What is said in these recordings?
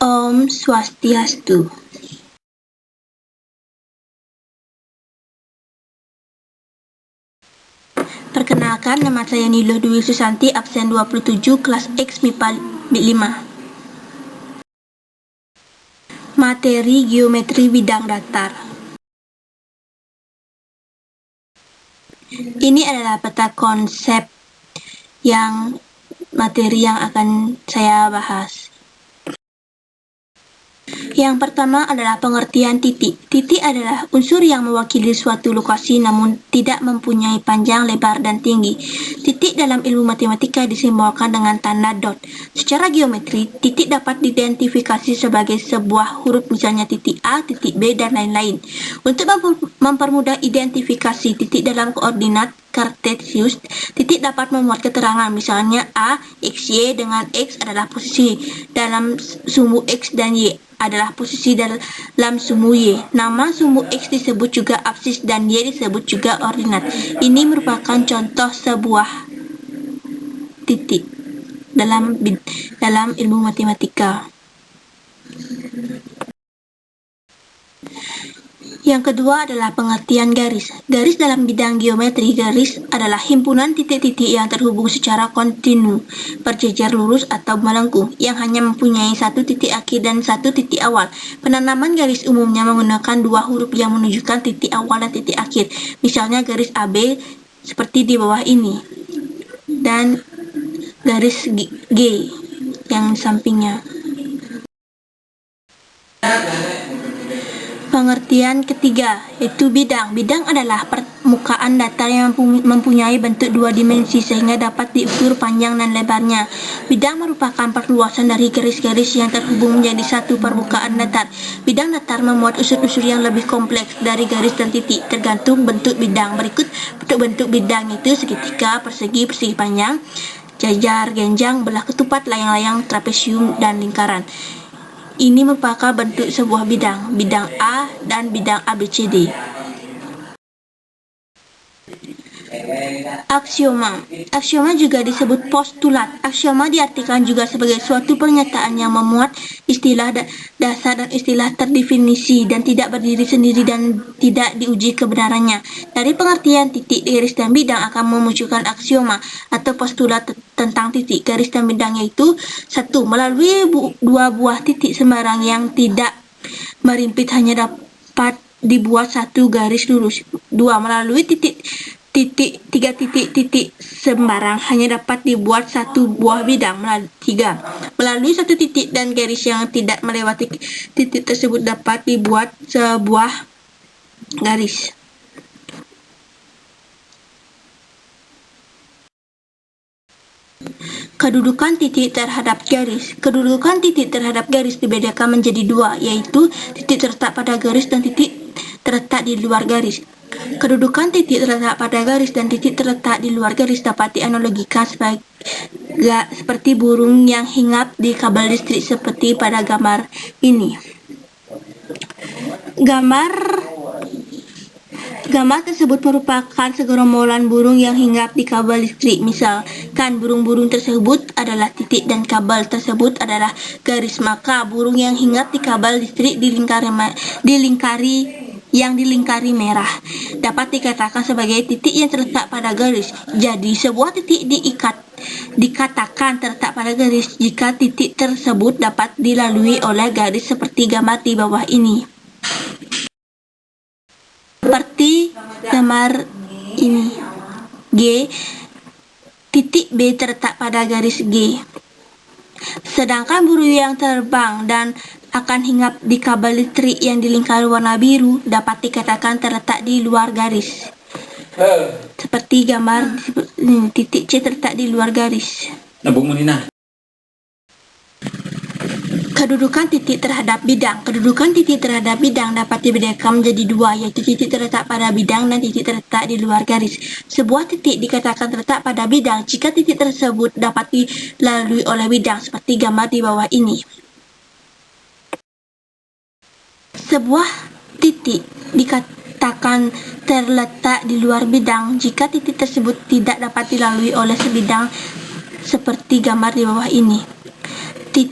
Om Swastiastu. Perkenalkan, nama saya Niluh Dwi Susanti, absen 27, kelas X MIPA 5. Materi geometri bidang datar. Ini adalah peta konsep materi yang akan saya bahas. Yang pertama adalah pengertian titik. Titik adalah unsur yang mewakili suatu lokasi namun tidak mempunyai panjang, lebar, dan tinggi. Titik dalam ilmu matematika disimbolkan dengan tanda dot. Secara geometri, titik dapat diidentifikasi sebagai sebuah huruf, misalnya titik A, titik B, dan lain-lain. Untuk mempermudah identifikasi titik dalam koordinat Kartesius, titik dapat memuat keterangan, misalnya A, X, Y, dengan X adalah posisi dalam sumbu X dan Y adalah posisi dalam sumbu Y. Nama sumbu X disebut juga absis dan Y disebut juga ordinat. Ini merupakan contoh sebuah titik dalam ilmu matematika. Yang kedua adalah pengertian garis. Garis dalam bidang geometri, garis adalah himpunan titik-titik yang terhubung secara kontinu, berjejer lurus atau melengkung, yang hanya mempunyai satu titik akhir dan satu titik awal. Penanaman garis umumnya menggunakan dua huruf yang menunjukkan titik awal dan titik akhir. Misalnya garis AB seperti di bawah ini, dan garis G yang sampingnya. Pengertian ketiga, yaitu bidang. Bidang adalah permukaan datar yang mempunyai bentuk dua dimensi sehingga dapat diukur panjang dan lebarnya. Bidang merupakan perluasan dari garis-garis yang terhubung menjadi satu permukaan datar. Bidang datar memuat unsur-unsur yang lebih kompleks dari garis dan titik, tergantung bentuk bidang. Berikut bentuk bidang itu segitiga, persegi, persegi panjang, jajar, genjang, belah ketupat, layang-layang, trapesium, dan lingkaran. Ini merupakan bentuk sebuah bidang, bidang A dan bidang ABCD. Aksioma. Aksioma juga disebut postulat. Aksioma diartikan juga sebagai suatu pernyataan yang memuat istilah dasar dan istilah terdefinisi dan tidak berdiri sendiri dan tidak diuji kebenarannya. Dari pengertian titik, garis, dan bidang akan memunculkan aksioma atau postulat tentang titik, garis, dan bidang, yaitu 1. Melalui dua buah titik sembarang yang tidak merimpit hanya dapat dibuat satu garis lurus. 2. Melalui tiga titik sembarang hanya dapat dibuat satu buah bidang. 3. Melalui satu titik dan garis yang tidak melewati titik tersebut dapat dibuat sebuah garis. Kedudukan titik terhadap garis. Kedudukan titik terhadap garis dibedakan menjadi dua, yaitu titik terletak pada garis dan titik terletak di luar garis. Kedudukan titik terletak pada garis dan titik terletak di luar garis dapat dianalogikan seperti burung yang hinggap di kabel listrik seperti pada gambar ini. Gambar tersebut merupakan segerombolan burung yang hinggap di kabel listrik. Misalkan burung-burung tersebut adalah titik dan kabel tersebut adalah garis, maka burung yang hinggap di kabel listrik dilingkari merah dapat dikatakan sebagai titik yang terletak pada garis. Jadi sebuah titik dikatakan terletak pada garis jika titik tersebut dapat dilalui oleh garis seperti gambar di bawah ini. Seperti gambar ini, G, titik B terletak pada garis G. Sedangkan burung yang terbang dan akan hinggap di kabel listrik yang dilingkari warna biru dapat dikatakan terletak di luar garis. Seperti gambar titik C terletak di luar garis. Kedudukan titik terhadap bidang. Kedudukan titik terhadap bidang dapat dibedakan menjadi dua, yaitu titik terletak pada bidang dan titik terletak di luar garis. Sebuah titik dikatakan terletak pada bidang jika titik tersebut dapat dilalui oleh bidang, seperti gambar di bawah ini. Sebuah titik dikatakan terletak di luar bidang jika titik tersebut tidak dapat dilalui oleh sebidang, seperti gambar di bawah ini.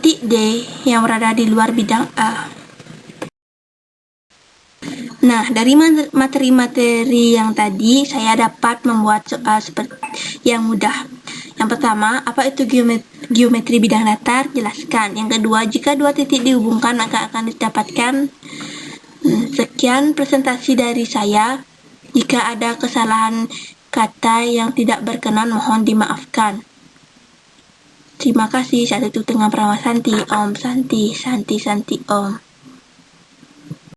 titik D yang berada di luar bidang A. Nah, dari materi-materi yang tadi, saya dapat membuat soal seperti yang mudah. Yang pertama, apa itu geometri bidang datar? Jelaskan. Yang kedua, jika dua titik dihubungkan, maka akan didapatkan. Sekian presentasi dari saya. Jika ada kesalahan kata yang tidak berkenan, mohon dimaafkan. Terima kasih. Saya tutup dengan pranama Santi. Om Santi, Santi, Santi, Om.